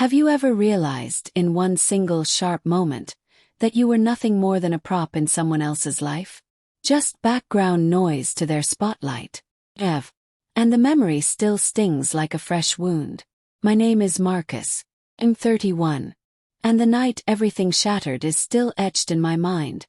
Have you ever realized, in one single sharp moment, that you were nothing more than a prop in someone else's life? Just background noise to their spotlight. And the memory still stings like a fresh wound. My name is Marcus. I'm 31. And the night everything shattered is still etched in my mind,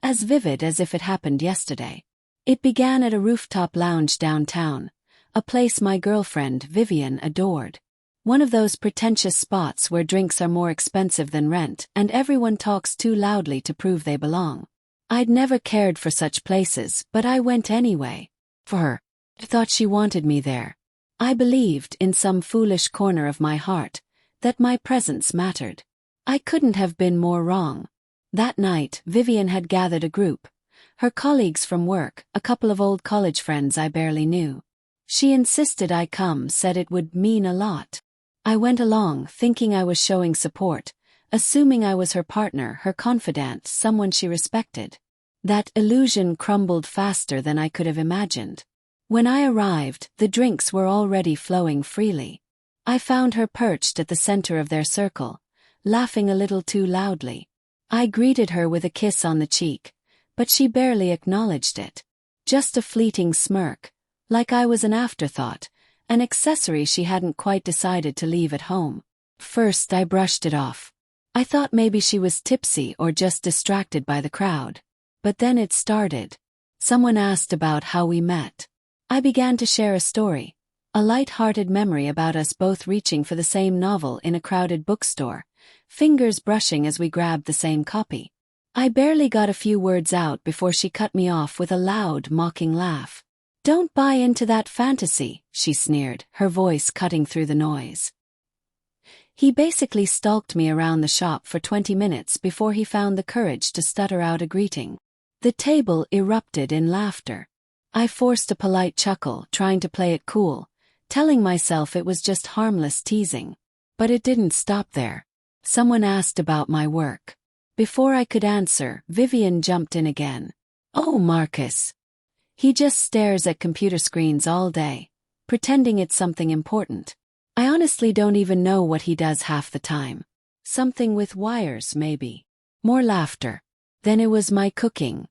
as vivid as if it happened yesterday. It began at a rooftop lounge downtown, a place my girlfriend Vivian adored. One of those pretentious spots where drinks are more expensive than rent and everyone talks too loudly to prove they belong. I'd never cared for such places, but I went anyway. For her. I thought she wanted me there. I believed, in some foolish corner of my heart, that my presence mattered. I couldn't have been more wrong. That night, Vivian had gathered a group. Her colleagues from work, a couple of old college friends I barely knew. She insisted I come, said it would mean a lot. I went along, thinking I was showing support, assuming I was her partner, her confidant, someone she respected. That illusion crumbled faster than I could have imagined. When I arrived, the drinks were already flowing freely. I found her perched at the center of their circle, laughing a little too loudly. I greeted her with a kiss on the cheek, but she barely acknowledged it. Just a fleeting smirk, like I was an afterthought, an accessory she hadn't quite decided to leave at home. First I brushed it off. I thought maybe she was tipsy or just distracted by the crowd. But then it started. Someone asked about how we met. I began to share a story, a light-hearted memory about us both reaching for the same novel in a crowded bookstore, fingers brushing as we grabbed the same copy. I barely got a few words out before she cut me off with a loud, mocking laugh. "Don't buy into that fantasy," she sneered, her voice cutting through the noise. He basically stalked me around the shop for 20 minutes before he found the courage to stutter out a greeting. The table erupted in laughter. I forced a polite chuckle, trying to play it cool, telling myself it was just harmless teasing. But it didn't stop there. Someone asked about my work. Before I could answer, Vivian jumped in again. "Oh, Marcus. He just stares at computer screens all day, pretending it's something important. I honestly don't even know what he does half the time. Something with wires, maybe." More laughter. "Then it was my cooking.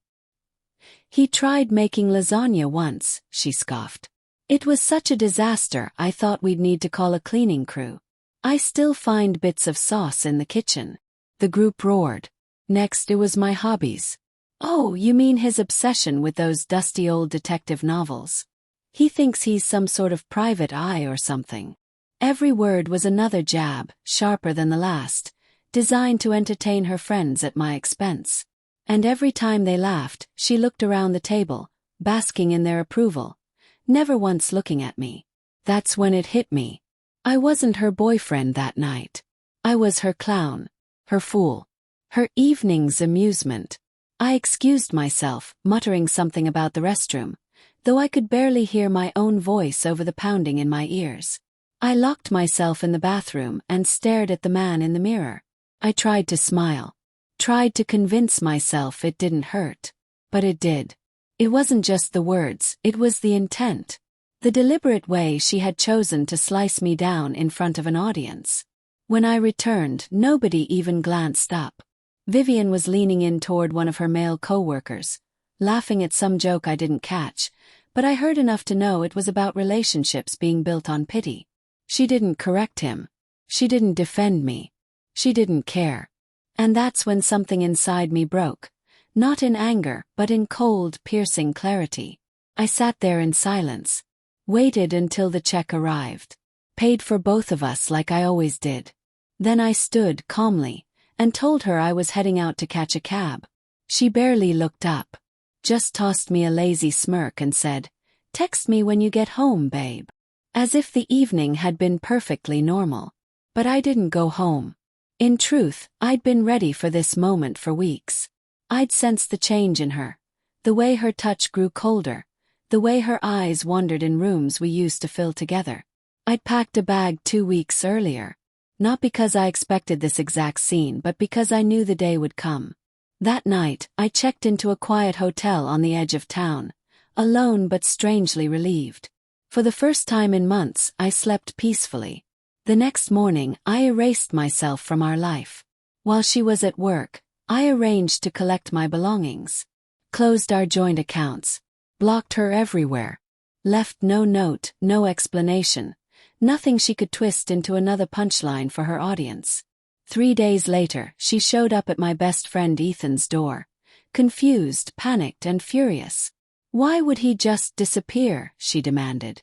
He tried making lasagna once," she scoffed. "It was such a disaster I thought we'd need to call a cleaning crew. I still find bits of sauce in the kitchen." The group roared. Next it was my hobbies. "Oh, you mean his obsession with those dusty old detective novels? He thinks he's some sort of private eye or something." Every word was another jab, sharper than the last, designed to entertain her friends at my expense. And every time they laughed, she looked around the table, basking in their approval, never once looking at me. That's when it hit me. I wasn't her boyfriend that night. I was her clown, her fool, her evening's amusement. I excused myself, muttering something about the restroom, though I could barely hear my own voice over the pounding in my ears. I locked myself in the bathroom and stared at the man in the mirror. I tried to smile. Tried to convince myself it didn't hurt. But it did. It wasn't just the words, it was the intent. The deliberate way she had chosen to slice me down in front of an audience. When I returned, nobody even glanced up. Vivian was leaning in toward one of her male co-workers, laughing at some joke I didn't catch, but I heard enough to know it was about relationships being built on pity. She didn't correct him. She didn't defend me. She didn't care. And that's when something inside me broke. Not in anger, but in cold, piercing clarity. I sat there in silence. Waited until the check arrived. Paid for both of us like I always did. Then I stood calmly and told her I was heading out to catch a cab. She barely looked up. Just tossed me a lazy smirk and said, "Text me when you get home, babe." As if the evening had been perfectly normal. But I didn't go home. In truth, I'd been ready for this moment for weeks. I'd sensed the change in her. The way her touch grew colder. The way her eyes wandered in rooms we used to fill together. I'd packed a bag 2 weeks earlier. Not because I expected this exact scene, but because I knew the day would come. That night, I checked into a quiet hotel on the edge of town, alone but strangely relieved. For the first time in months, I slept peacefully. The next morning, I erased myself from our life. While she was at work, I arranged to collect my belongings. Closed our joint accounts. Blocked her everywhere. Left no note, no explanation. Nothing she could twist into another punchline for her audience. 3 days later, she showed up at my best friend Ethan's door. Confused, panicked, and furious. Why would he just disappear, she demanded.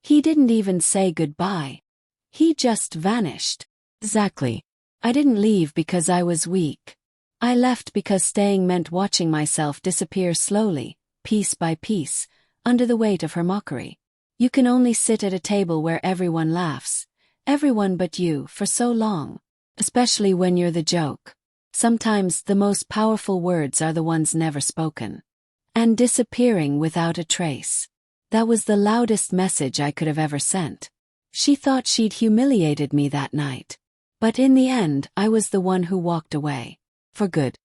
He didn't even say goodbye. He just vanished. Exactly. I didn't leave because I was weak. I left because staying meant watching myself disappear slowly, piece by piece, under the weight of her mockery. You can only sit at a table where everyone laughs, everyone but you, for so long. Especially when you're the joke. Sometimes the most powerful words are the ones never spoken. And disappearing without a trace. That was the loudest message I could have ever sent. She thought she'd humiliated me that night. But in the end, I was the one who walked away. For good.